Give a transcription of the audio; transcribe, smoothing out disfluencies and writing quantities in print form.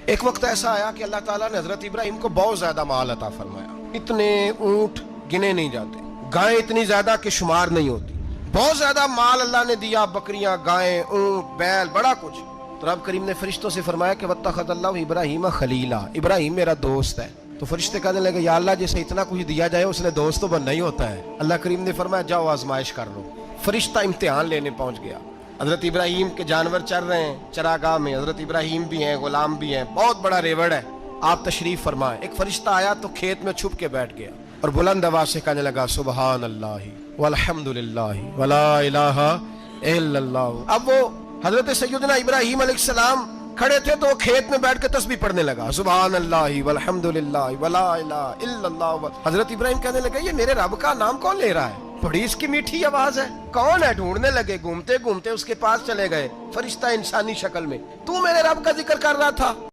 ایک وقت ایسا آیا کہ اللہ تعالیٰ نے حضرت ابراہیم کو بہت زیادہ مال عطا فرمایا. اتنے اونٹ گنے نہیں جاتے, گائیں اتنی زیادہ کہ شمار نہیں ہوتی, بہت زیادہ مال اللہ نے دیا, بکریاں, گائیں, اونٹ, بیل, بڑا کچھ. تو رب کریم نے فرشتوں سے فرمایا کہ واتخذ اللہ ابراہیم خلیلا, ابراہیم میرا دوست ہے. تو فرشتے کہنے لگے یا اللہ جسے اتنا کچھ دیا جائے اس نے دوست تو بننا ہی ہوتا ہے. اللہ کریم نے فرمایا جاؤ آزمائش کر لو. فرشتہ امتحان لینے پہنچ گیا. حضرت ابراہیم کے جانور چر رہے ہیں چراگاہ میں, حضرت ابراہیم بھی ہیں, غلام بھی ہیں, بہت بڑا ریوڑ ہے, آپ تشریف فرمائیں. ایک فرشتہ آیا تو کھیت میں چھپ کے بیٹھ گیا اور بلند آواز سے کہنے لگا سبحان اللہ والحمد للہ ولا الہ الا اللہ. اب وہ حضرت سیدنا ابراہیم علیہ السلام کھڑے تھے تو وہ کھیت میں بیٹھ کے تسبیح پڑھنے لگا سبحان اللہ والحمد للہ ولا الہ الا اللہ. حضرت ابراہیم کہنے لگے یہ میرے رب کا نام کون لے رہا ہے, بڑی اس کی میٹھی آواز ہے, کون ہے؟ ڈھونڈنے لگے, گھومتے گھومتے اس کے پاس چلے گئے. فرشتہ انسانی شکل میں, تو میرے رب کا ذکر کر رہا تھا.